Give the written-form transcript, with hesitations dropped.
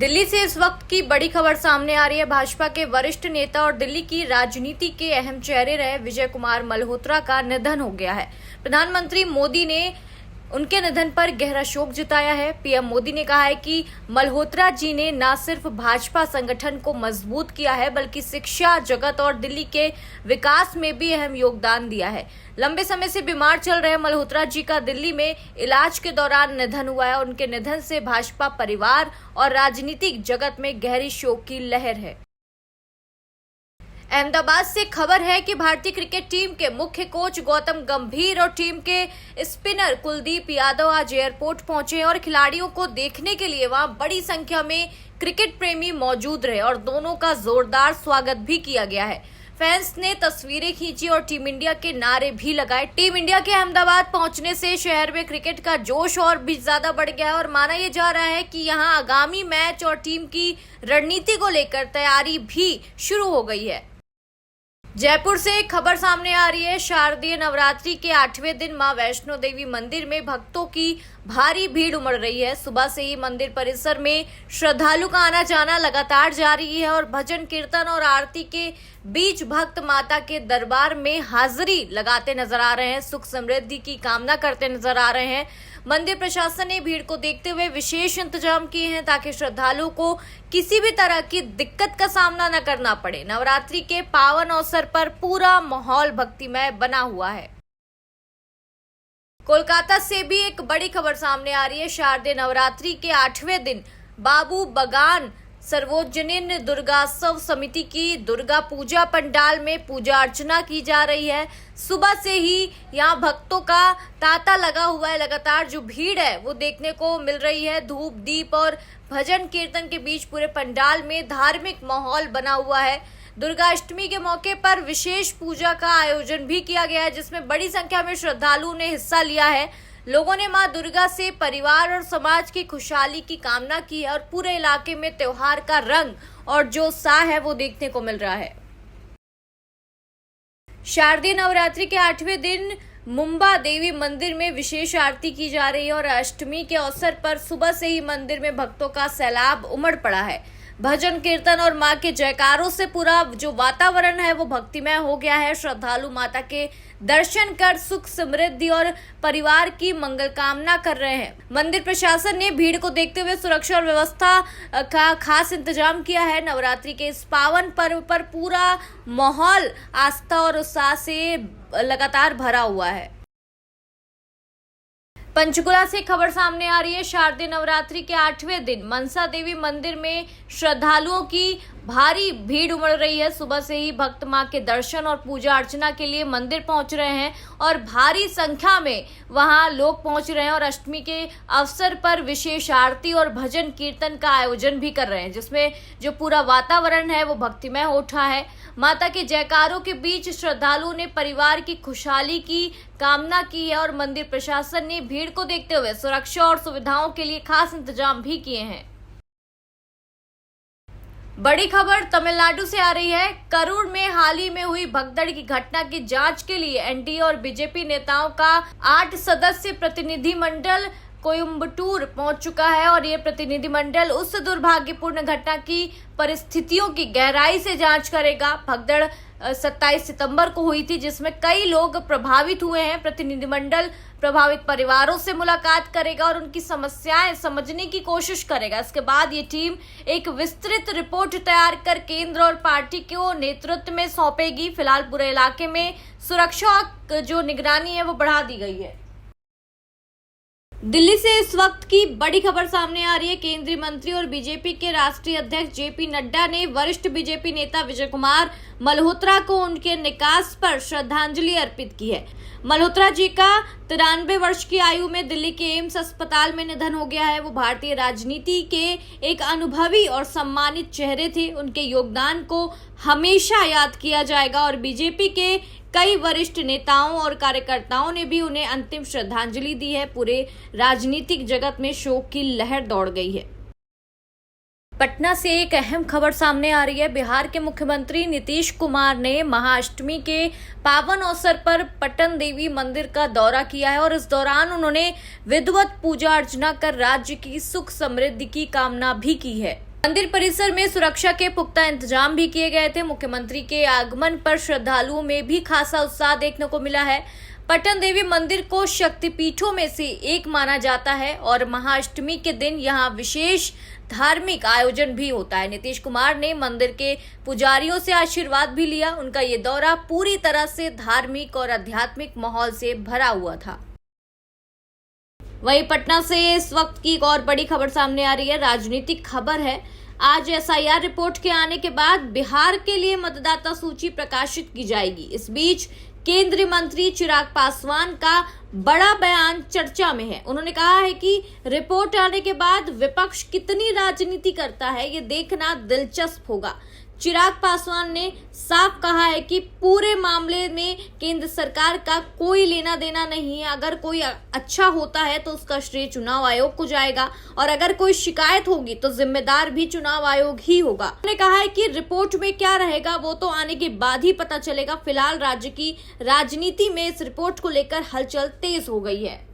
दिल्ली से इस वक्त की बड़ी खबर सामने आ रही है। भाजपा के वरिष्ठ नेता और दिल्ली की राजनीति के अहम चेहरे रहे विजय कुमार मल्होत्रा का निधन हो गया है। प्रधानमंत्री मोदी ने उनके निधन पर गहरा शोक जताया है। पीएम मोदी ने कहा है कि मल्होत्रा जी ने न सिर्फ भाजपा संगठन को मजबूत किया है बल्कि शिक्षा जगत और दिल्ली के विकास में भी अहम योगदान दिया है। लंबे समय से बीमार चल रहे मल्होत्रा जी का दिल्ली में इलाज के दौरान निधन हुआ है। उनके निधन से भाजपा परिवार और राजनीतिक जगत में गहरी शोक की लहर है। अहमदाबाद से खबर है कि भारतीय क्रिकेट टीम के मुख्य कोच गौतम गंभीर और टीम के स्पिनर कुलदीप यादव आज एयरपोर्ट पहुंचे और खिलाड़ियों को देखने के लिए वहां बड़ी संख्या में क्रिकेट प्रेमी मौजूद रहे और दोनों का जोरदार स्वागत भी किया गया है। फैंस ने तस्वीरें खींची और टीम इंडिया के नारे भी लगाए। टीम इंडिया के अहमदाबाद पहुंचने से शहर में क्रिकेट का जोश और भी ज्यादा बढ़ गया है और माना यह जा रहा है कि यहां आगामी मैच और टीम की रणनीति को लेकर तैयारी भी शुरू हो गई है। जयपुर से एक खबर सामने आ रही है। शारदीय नवरात्रि के 8वें दिन मां वैष्णो देवी मंदिर में भक्तों की भारी भीड़ उमड़ रही है। सुबह से ही मंदिर परिसर में श्रद्धालु का आना जाना लगातार जारी है और भजन कीर्तन और आरती के बीच भक्त माता के दरबार में हाजिरी लगाते नजर आ रहे हैं, सुख समृद्धि की कामना करते नजर आ रहे हैं। मंदिर प्रशासन ने भीड़ को देखते हुए विशेष इंतजाम किए हैं ताकि श्रद्धालुओं को किसी भी तरह की दिक्कत का सामना न करना पड़े। नवरात्रि के पावन अवसर पर पूरा माहौल भक्तिमय बना हुआ है। कोलकाता से भी एक बड़ी खबर सामने आ रही है। शारदीय नवरात्रि के 8वें दिन बाबू बगान सार्वजनिक दुर्गोत्सव समिति की दुर्गा पूजा पंडाल में पूजा अर्चना की जा रही है। सुबह से ही यहाँ भक्तों का तांता लगा हुआ है। लगातार जो भीड़ है वो देखने को मिल रही है। धूप दीप और भजन कीर्तन के बीच पूरे पंडाल में धार्मिक माहौल बना हुआ है। दुर्गा अष्टमी के मौके पर विशेष पूजा का आयोजन भी किया गया है जिसमें बड़ी संख्या में श्रद्धालुओं ने हिस्सा लिया है। लोगों ने मां दुर्गा से परिवार और समाज की खुशहाली की कामना की है और पूरे इलाके में त्योहार का रंग और जो उत्साह है वो देखने को मिल रहा है। शारदीय नवरात्रि के 8वें दिन मुंबा देवी मंदिर में विशेष आरती की जा रही है और अष्टमी के अवसर पर सुबह से ही मंदिर में भक्तों का सैलाब उमड़ पड़ा है। भजन कीर्तन और मां के जयकारों से पूरा जो वातावरण है वो भक्तिमय हो गया है। श्रद्धालु माता के दर्शन कर सुख समृद्धि और परिवार की मंगल कामना कर रहे हैं। मंदिर प्रशासन ने भीड़ को देखते हुए सुरक्षा और व्यवस्था का खास इंतजाम किया है। नवरात्रि के इस पावन पर्व पर पूरा माहौल आस्था और उत्साह से लगातार भरा हुआ है। पंचकुला से खबर सामने आ रही है। शारदीय नवरात्रि के 8वें दिन मनसा देवी मंदिर में श्रद्धालुओं की भारी भीड़ उमड़ रही है। सुबह से ही भक्त मां के दर्शन और पूजा अर्चना के लिए मंदिर पहुंच रहे हैं और भारी संख्या में वहां लोग पहुंच रहे हैं और अष्टमी के अवसर पर विशेष आरती और भजन कीर्तन का आयोजन भी कर रहे हैं जिसमें जो पूरा वातावरण है वो भक्तिमय हो उठा है। माता के जयकारों के बीच श्रद्धालुओं ने परिवार की खुशहाली की कामना की है और मंदिर प्रशासन ने भीड़ को देखते हुए सुरक्षा और सुविधाओं के लिए खास इंतजाम भी किए हैं। बड़ी खबर तमिलनाडु से आ रही है। करूर में हाल ही में हुई भगदड़ की घटना की जांच के लिए एनडीए और बीजेपी नेताओं का 8 सदस्यीय प्रतिनिधिमंडल कोयम्बटूर पहुंच चुका है और ये प्रतिनिधिमंडल उस दुर्भाग्यपूर्ण घटना की परिस्थितियों की गहराई से जांच करेगा। भगदड़ 27 सितंबर को हुई थी जिसमें कई लोग प्रभावित हुए हैं। प्रतिनिधिमंडल प्रभावित परिवारों से मुलाकात करेगा और उनकी समस्याएं समझने की कोशिश करेगा। इसके बाद ये टीम एक विस्तृत रिपोर्ट तैयार कर केंद्र और पार्टी को नेतृत्व में सौंपेगी। फिलहाल पूरे इलाके में सुरक्षा जो निगरानी है वो बढ़ा दी गई है। दिल्ली से इस वक्त की बड़ी खबर सामने आ रही है। केंद्रीय मंत्री और बीजेपी के राष्ट्रीय अध्यक्ष जेपी नड्डा ने वरिष्ठ बीजेपी नेता विजय कुमार मल्होत्रा को उनके निकास पर श्रद्धांजलि अर्पित की है। मल्होत्रा जी का 93 वर्ष की आयु में दिल्ली के एम्स अस्पताल में निधन हो गया है। वो भारतीय राजनीति के एक अनुभवी और सम्मानित चेहरे थे। उनके योगदान को हमेशा याद किया जाएगा और बीजेपी के कई वरिष्ठ नेताओं और कार्यकर्ताओं ने भी उन्हें अंतिम श्रद्धांजलि दी है। पूरे राजनीतिक जगत में शोक की लहर दौड़ गई है। पटना से एक अहम खबर सामने आ रही है। बिहार के मुख्यमंत्री नीतीश कुमार ने महाअष्टमी के पावन अवसर पर पटन देवी मंदिर का दौरा किया है और इस दौरान उन्होंने विधिवत पूजा अर्चना कर राज्य की सुख समृद्धि की कामना भी की है। मंदिर परिसर में सुरक्षा के पुख्ता इंतजाम भी किए गए थे। मुख्यमंत्री के आगमन पर श्रद्धालुओं में भी खासा उत्साह देखने को मिला है। पटन देवी मंदिर को शक्तिपीठों में से एक माना जाता है और महाअष्टमी के दिन यहाँ विशेष धार्मिक आयोजन भी होता है। नीतीश कुमार ने मंदिर के पुजारियों से आशीर्वाद भी लिया। उनका ये दौरा पूरी तरह से धार्मिक और आध्यात्मिक माहौल से भरा हुआ था। वहीं पटना से इस वक्त की एक और बड़ी खबर सामने आ रही है। राजनीतिक खबर है। आज एसआईआर रिपोर्ट के आने के बाद बिहार के लिए मतदाता सूची प्रकाशित की जाएगी। इस बीच केंद्रीय मंत्री चिराग पासवान का बड़ा बयान चर्चा में है। उन्होंने कहा है कि रिपोर्ट आने के बाद विपक्ष कितनी राजनीति करता है, ये देखना दिलचस्प होगा। चिराग पासवान ने साफ कहा है कि पूरे मामले में केंद्र सरकार का कोई लेना देना नहीं है। अगर कोई अच्छा होता है तो उसका श्रेय चुनाव आयोग को जाएगा और अगर कोई शिकायत होगी तो जिम्मेदार भी चुनाव आयोग ही होगा। उन्होंने कहा है कि रिपोर्ट में क्या रहेगा वो तो आने के बाद ही पता चलेगा। फिलहाल राज्य की राजनीति में इस रिपोर्ट को लेकर हलचल तेज हो गई है।